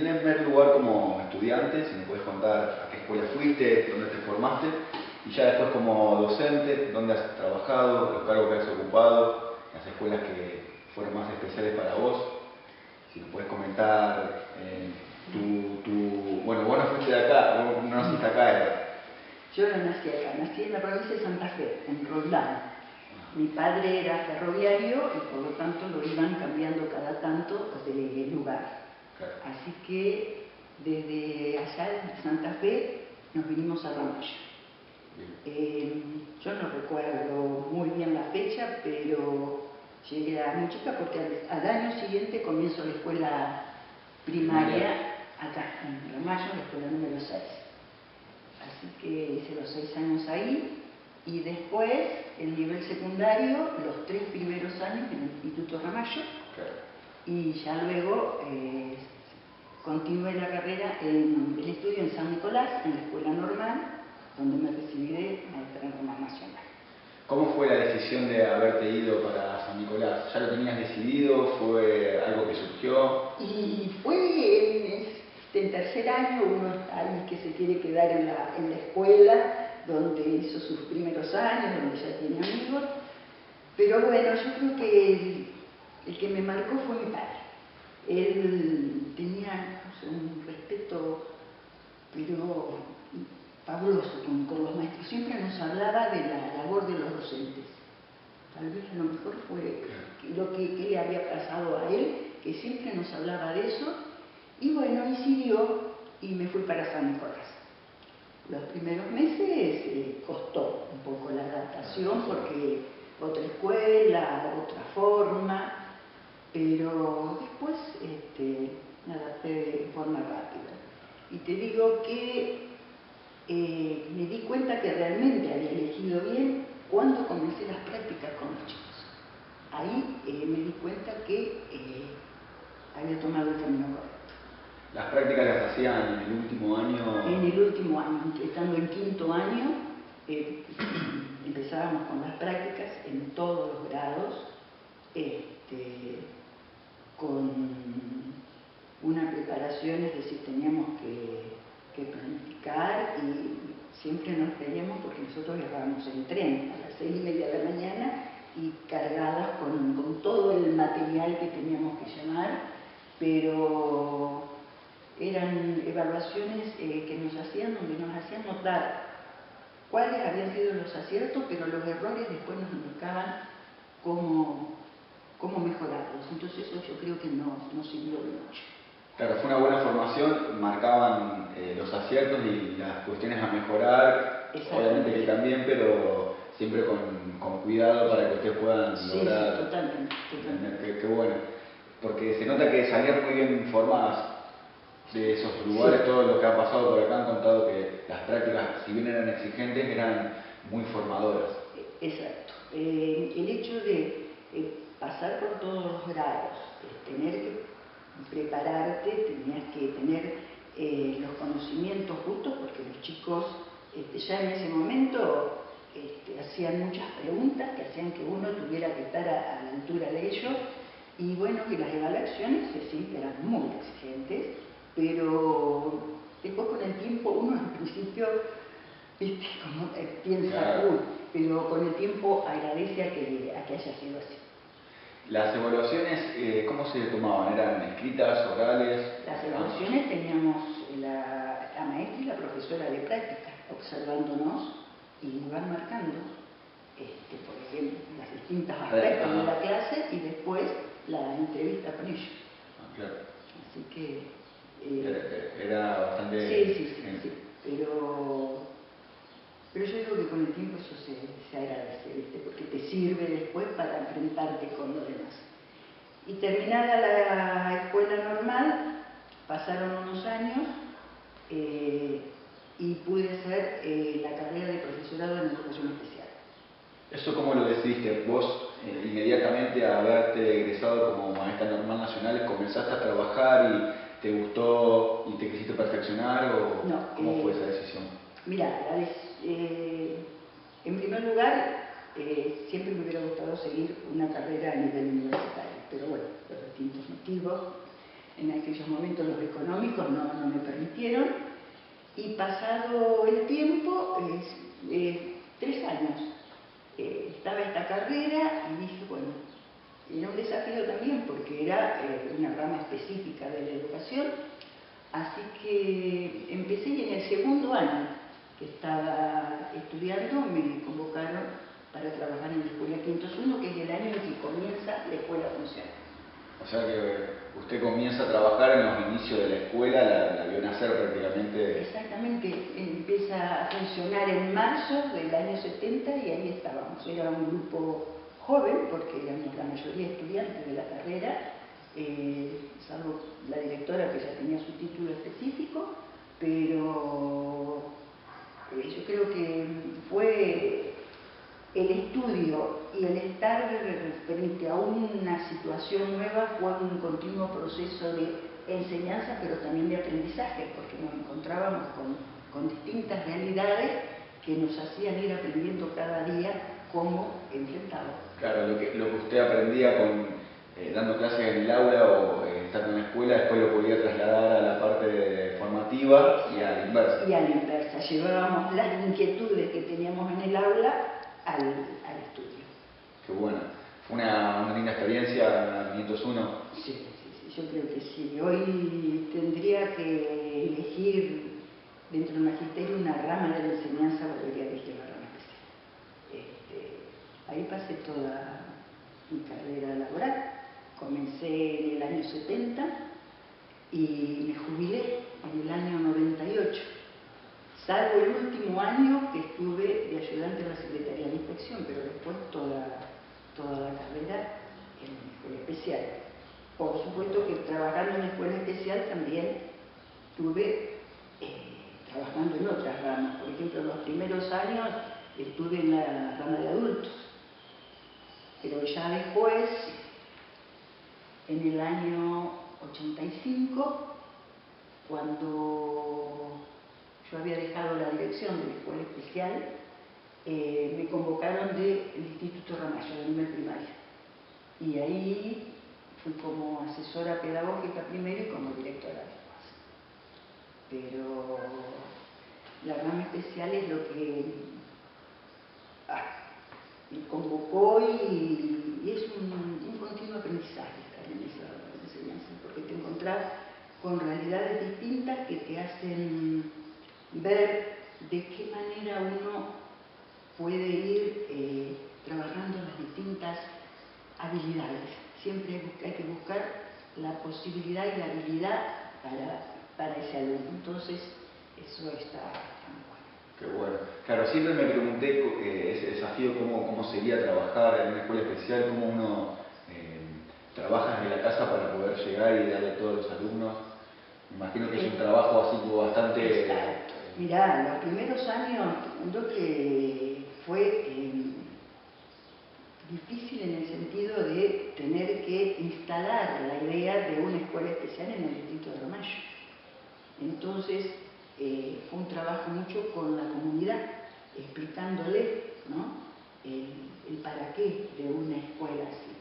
primer lugar como estudiante, si me puedes contar a qué escuela fuiste, dónde te formaste, y ya después como docente, dónde has trabajado, los cargos que has ocupado, las escuelas que fueron más especiales para vos. Si me puedes comentar bueno, vos no fuiste de acá, vos no naciste acá, ¿verdad? Yo no nací acá, nací en la provincia de Santa Fe, en Roldán. Mi padre era ferroviario y por lo tanto lo iban cambiando cada tanto de lugar. Claro. Así que desde allá de Santa Fe nos vinimos a Ramallo. Yo no recuerdo muy bien la fecha, pero llegué a muy chica porque al año siguiente comienzo la escuela primaria acá en Ramallo, la escuela número 6. Así que hice los 6 años ahí y después el nivel secundario, los 3 primeros años en el Instituto Ramallo. Claro. Y ya luego continué la carrera en el estudio en San Nicolás, en la escuela normal, donde me recibí de maestra normal nacional. ¿Cómo fue la decisión de haberte ido para San Nicolás? ¿Ya lo tenías decidido? ¿Fue algo que surgió? Y fue en tercer año, uno está ahí que se quiere quedar en la escuela, donde hizo sus primeros años, donde ya tiene amigos. Pero bueno, yo creo que el que me marcó fue mi padre. Él tenía, no sé, un respeto, pero fabuloso con los maestros. Siempre nos hablaba de la labor de los docentes. Tal vez a lo mejor fue lo que le había pasado a él, que siempre nos hablaba de eso. Y bueno, y siguió y me fui para San Nicolás. Los primeros meses costó un poco la adaptación porque otra escuela, otra forma, pero después me adapté de forma rápida. Y te digo que me di cuenta que realmente había elegido bien cuando comencé las prácticas con los chicos. Ahí me di cuenta que había tomado el camino correcto. ¿Las prácticas las hacían en el último año? En el último año, estando en quinto año, empezábamos con las prácticas en todos los grados, con una preparación, es decir, teníamos que planificar y siempre nos creíamos porque nosotros viajábamos en tren a las 6:30 de la mañana y cargadas con todo el material que teníamos que llevar, pero eran evaluaciones que nos hacían, donde nos hacían notar cuáles habían sido los aciertos, pero los errores después nos indicaban cómo mejorarlos. Entonces eso yo creo que nos sirvió mucho. Claro, fue una buena formación, marcaban los aciertos y las cuestiones a mejorar, obviamente que también, pero siempre con cuidado para que ustedes puedan lograr. Sí, totalmente. Qué bueno, porque se nota que salían muy bien informadas de esos lugares. Sí. Todos los que han pasado por acá han contado que las prácticas, si bien eran exigentes, eran muy formadoras. Exacto. El hecho de pasar por todos los grados, tener que prepararte, tenías que tener los conocimientos justos, porque los chicos ya en ese momento hacían muchas preguntas que hacían que uno tuviera que estar a la altura de ellos. Y bueno, que las evaluaciones sí eran muy exigentes, pero después con el tiempo uno al principio como piensa, pero con el tiempo agradece a que haya sido así. ¿Las evaluaciones cómo se tomaban? ¿Eran escritas, orales? Las evaluaciones teníamos la maestra y la profesora de práctica observándonos y iban marcando, por ejemplo, los distintos aspectos de la clase y después la entrevista con ellos. Claro. Así que era bastante... Sí. Pero yo digo que con el tiempo eso se agradece, ¿viste? Porque te sirve después para enfrentarte con lo demás. Y terminada la escuela normal, pasaron unos años y pude hacer la carrera de profesorado en educación especial. ¿Eso cómo lo decidiste? ¿Vos inmediatamente a haberte egresado como maestra normal nacional comenzaste a trabajar y te gustó y te quisiste perfeccionar o no, cómo fue esa decisión? Mira, en primer lugar, siempre me hubiera gustado seguir una carrera a nivel universitario, pero bueno, por distintos motivos. en aquellos momentos los económicos no me permitieron, y pasado el tiempo, 3 años, estaba esta carrera y dije, bueno, era un desafío también porque era una rama específica de la educación, así que empecé y en el segundo año que estaba estudiando me convocaron para trabajar en la Escuela 501, que es el año en que comienza la escuela a funcionar. O sea que usted comienza a trabajar en los inicios de la escuela, la vio nacer prácticamente. Exactamente, empieza a funcionar en marzo del año 70 y ahí estábamos. Era un grupo joven, porque éramos la mayoría estudiantes de la carrera, salvo la directora que ya tenía su título específico, pero yo creo que fue el estudio y el estar frente a una situación nueva, fue un continuo proceso de enseñanza, pero también de aprendizaje, porque nos encontrábamos con distintas realidades que nos hacían ir aprendiendo cada día cómo enfrentarlo. Claro, lo que usted aprendía dando clases en el aula o estando en la escuela, después lo podía trasladar a la parte formativa y a la inversa. Y a la inversa, llevábamos las inquietudes que teníamos en el aula al estudio. Qué bueno. ¿Fue una linda experiencia en 501? Sí, yo creo que sí. Hoy tendría que elegir dentro del magisterio una rama de la enseñanza, volvería a elegir la rama especial. Ahí pasé toda mi carrera laboral. Comencé en el año 70 y me jubilé en el año 98. Salvo el último año que estuve de ayudante en la Secretaría de Inspección, pero después toda la carrera en la escuela especial. Por supuesto que trabajando en la escuela especial también estuve trabajando en otras ramas. Por ejemplo, en los primeros años estuve en la rama de adultos, pero ya después, en el año 85, cuando yo había dejado la dirección de la escuela especial, me convocaron del Instituto Ramallo, de nivel primario. Y ahí fui como asesora pedagógica primero y como directora después. Pero la rama especial es lo que me convocó y es un continuo aprendizaje estar en esa enseñanza, porque te encontrás con realidades distintas que te hacen ver de qué manera uno puede ir trabajando las distintas habilidades. Siempre hay que buscar la posibilidad y la habilidad para ese alumno. Entonces, eso está muy bueno. Qué bueno. Claro, siempre me pregunté ese desafío, cómo sería trabajar en una escuela especial, cómo uno trabaja desde la casa para poder llegar y darle a todos los alumnos. Me imagino que es un trabajo así como bastante... Exacto. Mirá, los primeros años, lo que fue difícil en el sentido de tener que instalar la idea de una escuela especial en el distrito de Ramallo. Entonces, fue un trabajo mucho con la comunidad, explicándole, ¿no?, el para qué de una escuela así.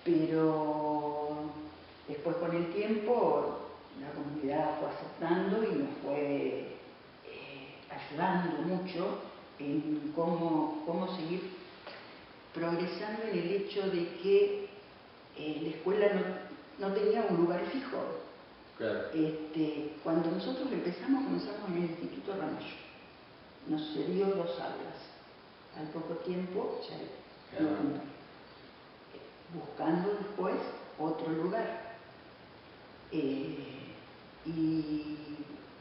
Pero después, con el tiempo, la comunidad fue aceptando y nos fue ayudando mucho en cómo seguir progresando en el hecho de que la escuela no tenía un lugar fijo. Claro. Cuando nosotros comenzamos en el Instituto Ramallo. Nos cedió 2 aulas. Al poco tiempo ya buscando después otro lugar. Y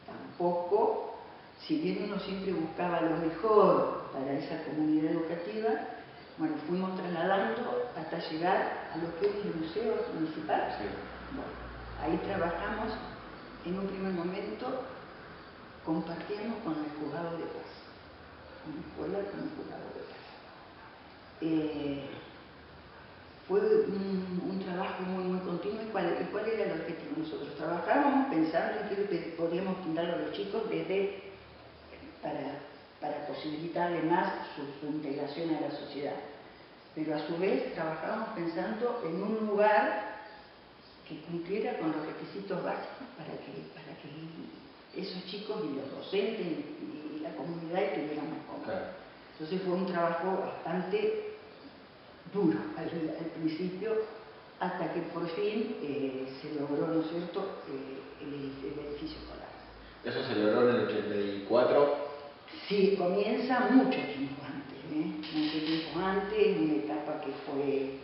tampoco, si bien uno siempre buscaba lo mejor para esa comunidad educativa, bueno, fuimos trasladando hasta llegar a lo que es el Museo Municipal. Sí. Bueno, ahí trabajamos, en un primer momento compartíamos con el juzgado de paz, con la escuela con el juzgado de paz. Fue un trabajo muy continuo. ¿Y cuál era el objetivo? Nosotros trabajábamos pensando en qué podíamos brindar a los chicos para posibilitarle más su integración a la sociedad. Pero a su vez trabajábamos pensando en un lugar que cumpliera con los requisitos básicos para que esos chicos y los docentes y la comunidad estuvieran más cómodos. Claro. Entonces fue un trabajo bastante duro al principio, hasta que por fin se logró, ¿no es cierto?, el edificio escolar. ¿Eso se logró en el 84? Sí, comienza mucho tiempo antes, mucho tiempo antes, una etapa que fue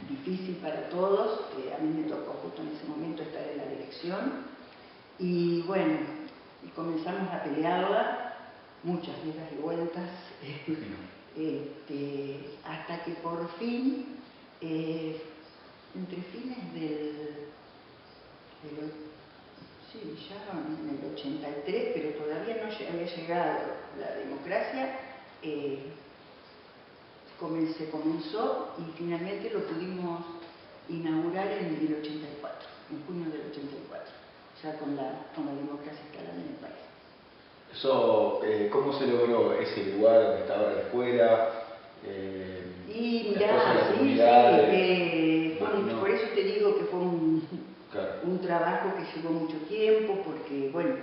difícil para todos. A mí me tocó justo en ese momento estar en la dirección y bueno, y comenzamos a pelearla, muchas idas y vueltas, hasta que por fin, entre fines sí, ya en el 83, pero todavía no había llegado la democracia, se comenzó y finalmente lo pudimos inaugurar en el 84, en junio del 84, ya con la democracia instalada en el país. Eso, ¿cómo se logró ese lugar donde estaba la escuela? Y mirá, sí, por eso te digo que fue un trabajo que llevó mucho tiempo, porque, bueno,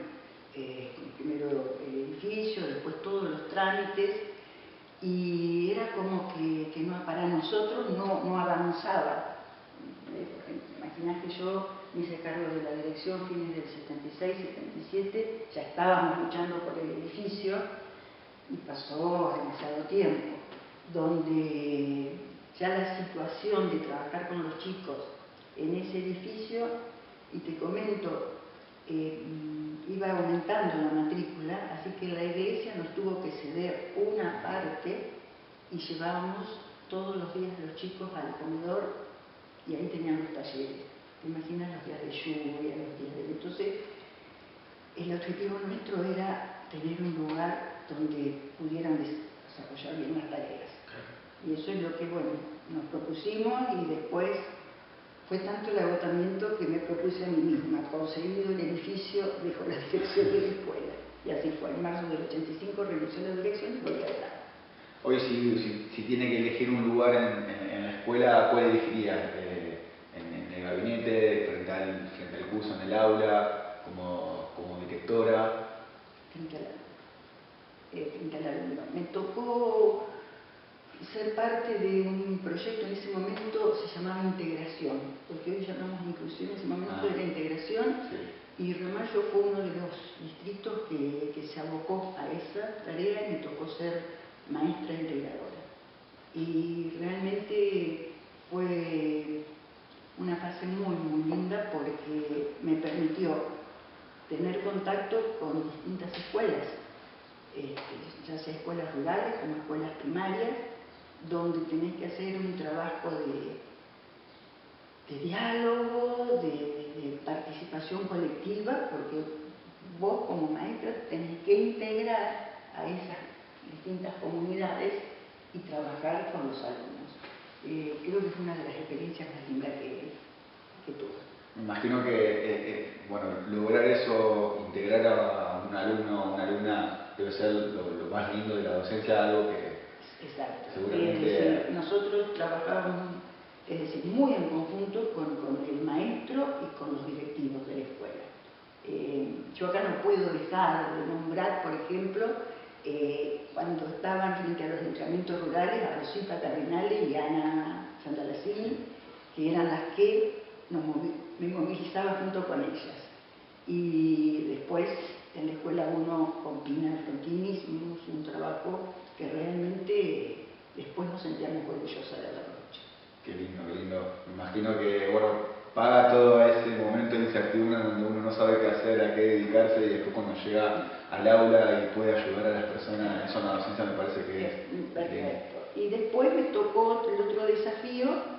primero el edificio, después todos los trámites, y era como que para nosotros no avanzaba. Imaginás que yo me hice cargo de la dirección fines del 76, 77, ya estábamos luchando por el edificio y pasó demasiado tiempo, donde ya la situación de trabajar con los chicos en ese edificio, y te comento, iba aumentando la matrícula, así que la iglesia nos tuvo que ceder una parte y llevábamos todos los días los chicos al comedor y ahí tenían los talleres. ¿Te imaginas los días de lluvia, los días de... Entonces, el objetivo nuestro era tener un lugar donde pudieran desarrollar bien las tareas. Y eso es lo que, bueno, nos propusimos, y después fue tanto el agotamiento que me propuse a mí misma: conseguido el edificio, dejo la dirección de la escuela. Y así fue. En marzo del 85 renunció a la dirección y volví a la... Hoy, si tiene que elegir un lugar en la escuela, ¿cuál elegiría? ¿En el gabinete, frente al curso, en el aula, como directora? Frente al alumno. Me tocó ser parte de un proyecto, en ese momento se llamaba integración, porque hoy llamamos inclusión, en ese momento era integración, sí. Y Ramallo fue uno de los distritos que se abocó a esa tarea, y me tocó ser maestra integradora. Y realmente fue una fase muy, muy linda, porque me permitió tener contacto con distintas escuelas, ya sea escuelas rurales como escuelas primarias, donde tenés que hacer un trabajo de diálogo, de participación colectiva, porque vos como maestra tenés que integrar a esas distintas comunidades y trabajar con los alumnos. Creo que fue una de las experiencias más lindas que tuve. Me imagino que, bueno, lograr eso, integrar a un alumno o una alumna, debe ser lo más lindo de la docencia, algo que... Exacto. Seguramente... nosotros trabajábamos, es decir, muy en conjunto con el maestro y con los directivos de la escuela. Yo acá no puedo dejar de nombrar, por ejemplo, cuando estaban frente a los entrenamientos rurales, a Rosita Cardinale y Ana Sandalacini, que eran las que me movilizaba junto con ellas. Y después en la escuela 1 con Pina Frontini hicimos un trabajo que realmente después nos sentíamos orgullosos de haberlo hecho. Qué lindo, qué lindo. Me imagino que, bueno, paga todo ese momento de incertidumbre donde uno no sabe qué hacer, a qué dedicarse, y después cuando llega al aula y puede ayudar a las personas, eso en la docencia me parece que es perfecto. Y después me tocó el otro desafío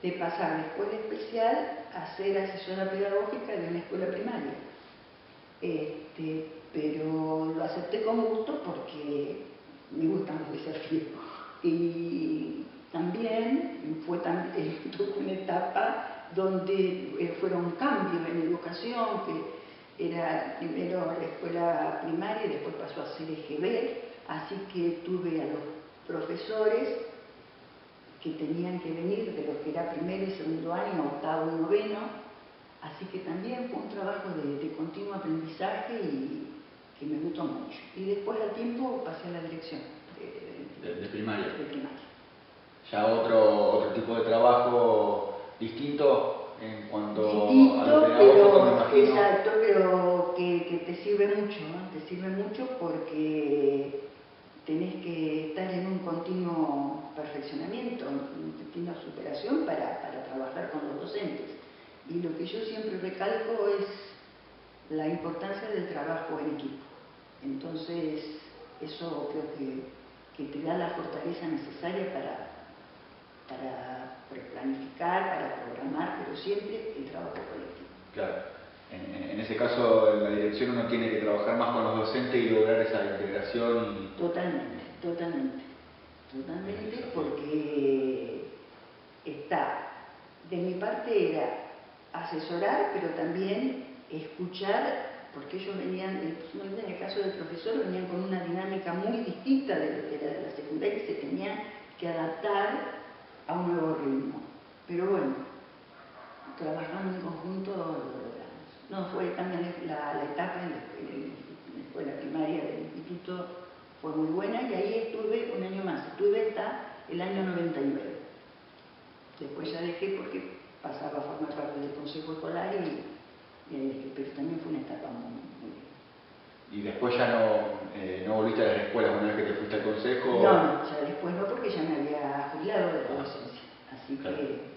de pasar de escuela especial a ser asesora pedagógica de una escuela primaria. Pero lo acepté con gusto porque me gustan los desafíos. Y también fue una etapa donde fueron cambios en educación, que era primero la escuela primaria y después pasó a ser EGB, así que tuve a los profesores que tenían que venir de lo que era primero y segundo año, octavo y noveno, Así que también fue un trabajo de continuo aprendizaje y que me gustó mucho. Y después al tiempo pasé a la dirección de primaria. De primaria. Ya otro tipo de trabajo distinto en cuanto a lo pedagógico, pero, me imagino. exacto, pero que te sirve mucho, ¿no? Te sirve mucho porque tenés que estar en un continuo perfeccionamiento, un continuo superación para trabajar con los docentes. Y lo que yo siempre recalco es la importancia del trabajo en equipo. Entonces, eso creo que te da la fortaleza necesaria para planificar, para programar, pero siempre el trabajo colectivo. Claro. En ese caso, en la dirección uno tiene que trabajar más con los docentes y lograr esa integración. Totalmente, porque de mi parte era asesorar, pero también escuchar, porque ellos venían, en el caso del profesor, venían con una dinámica muy distinta de lo que era de la secundaria y se tenían que adaptar a un nuevo ritmo. Pero bueno, trabajando en conjunto lo logramos. No, fue también la etapa en la escuela primaria del instituto fue muy buena y ahí estuve un año más, estuve hasta el año 99. Después ya dejé porque pasaba a formar parte del consejo escolar y ahí dejé, pero también fue una etapa muy bien. ¿Y después ya no volviste a las escuelas una vez que te fuiste al consejo? No, ya después no, porque ya me había jubilado de la docencia. Así claro. que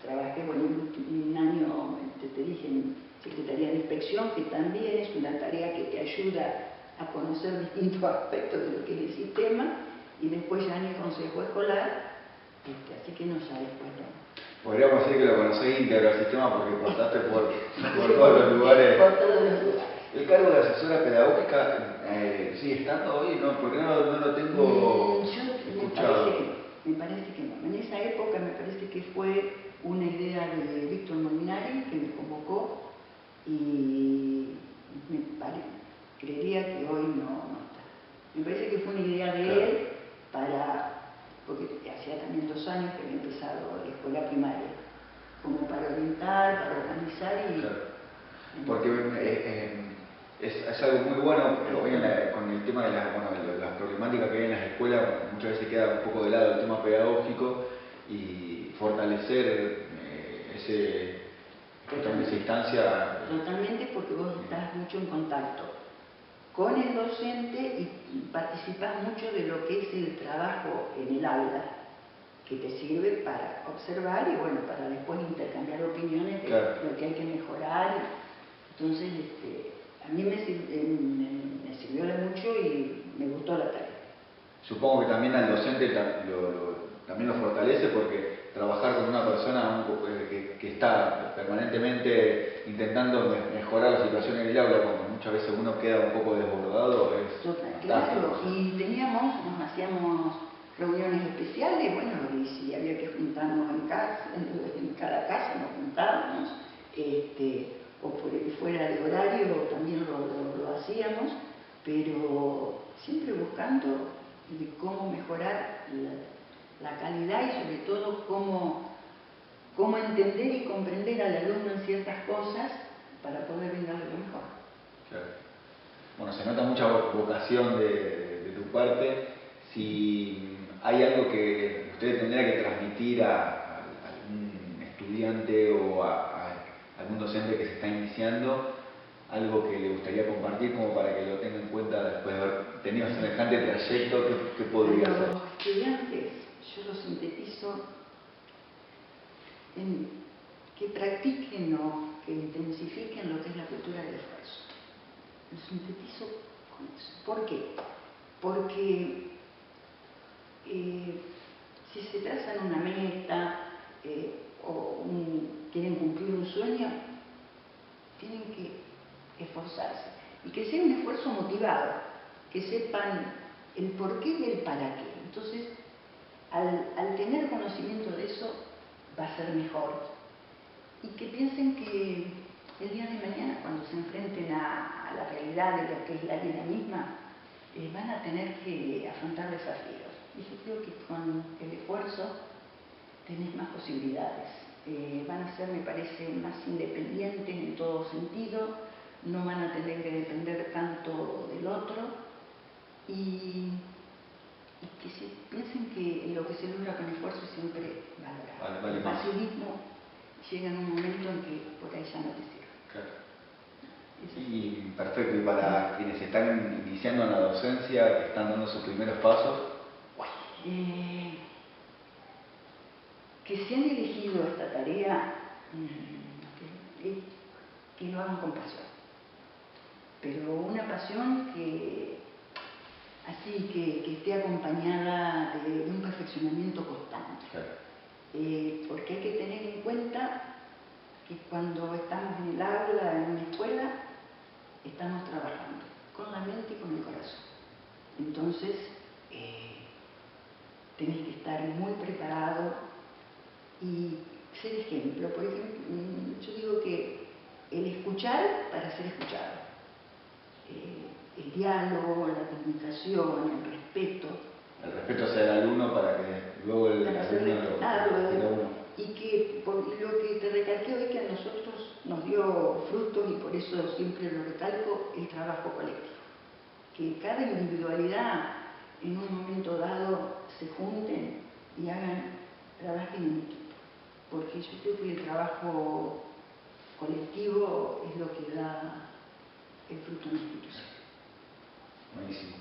trabajé, bueno, un año, te dije, en Secretaría de Inspección, que también es una tarea que te ayuda a conocer distintos aspectos de lo que es el sistema, y después ya en el consejo escolar, así que no, ya después no. Podríamos decir que lo conocés íntegro al sistema porque pasaste por todos los lugares. Por todos los lugares. ¿El cargo de asesora pedagógica sigue estando hoy? ¿No? Porque no lo tengo escuchado. Me parece que no. En esa época me parece que fue una idea de Víctor Molinari que me convocó y creería que hoy no está. Me parece que fue una idea de él porque hacía también 2 años que había empezado la escuela primaria, como para orientar, para organizar y... Claro. Porque es algo muy bueno, pero hoy con el tema de las problemáticas que hay en las escuelas, muchas veces queda un poco de lado el tema pedagógico y fortalecer justamente esa instancia. Totalmente, porque vos estás mucho en contacto con el docente y participas mucho de lo que es el trabajo en el aula, que te sirve para observar y bueno, para después intercambiar opiniones de lo que hay que mejorar. Entonces, a mí me sirvió de mucho y me gustó la tarea. Supongo que también al docente también lo fortalece porque trabajar con una persona que está permanentemente intentando mejorar la situación en el aula, cuando muchas veces uno queda un poco desbordado, es Claro, y nos hacíamos reuniones especiales, bueno, y si había que juntarnos en cada casa nos juntábamos, o fuera de horario también lo hacíamos, pero siempre buscando de cómo mejorar la calidad y sobre todo cómo entender y comprender al alumno en ciertas cosas para poder brindarle lo mejor. Claro. Bueno, se nota mucha vocación de tu parte. Si hay algo que usted tendría que transmitir a algún estudiante o a algún docente que se está iniciando, algo que le gustaría compartir como para que lo tenga en cuenta después de haber tenido semejante trayecto, ¿qué podría ser? Los estudiantes, yo los sintetizo en que practiquen o que intensifiquen lo que es la cultura del esfuerzo. Lo sintetizo con eso. ¿Por qué? Porque si se trazan una meta quieren cumplir un sueño, tienen que esforzarse y que sea un esfuerzo motivado, que sepan el por qué y el para qué. Entonces, al tener conocimiento de eso, va a ser mejor. Y que piensen que el día de mañana, cuando se enfrenten a la realidad de lo que es la vida misma, van a tener que afrontar desafíos. Y yo creo que con el esfuerzo tenés más posibilidades. van a ser, me parece, más independientes en todo sentido, no van a tener que depender tanto del otro y que se piensen que lo que se logra con esfuerzo es siempre valorado. Vale El más. pasivismo llega en un momento en que por ahí ya no te sirve. Claro. Y perfecto, y para quienes están iniciando en la docencia, que están dando sus primeros pasos, que se han elegido esta tarea, que lo hagan con pasión, pero una pasión que así que esté acompañada de un perfeccionamiento constante. claro. Porque hay que tener en cuenta que cuando estamos en el aula, en una escuela, estamos trabajando con la mente y con el corazón. Entonces, tenés que estar muy preparado y ser ejemplo. Por ejemplo, yo digo que el escuchar para ser escuchado, el diálogo, la comunicación, el respeto. El respeto hacia el alumno para que luego el Para ser alumno respetado, lo y que por lo que te recalqué hoy, que a nosotros nos dio frutos, y por eso siempre lo recalco, el trabajo colectivo. Que cada individualidad en un momento dado se junten y trabajen en equipo. Porque yo creo que el trabajo colectivo es lo que da el fruto de la institución. Buenísimo.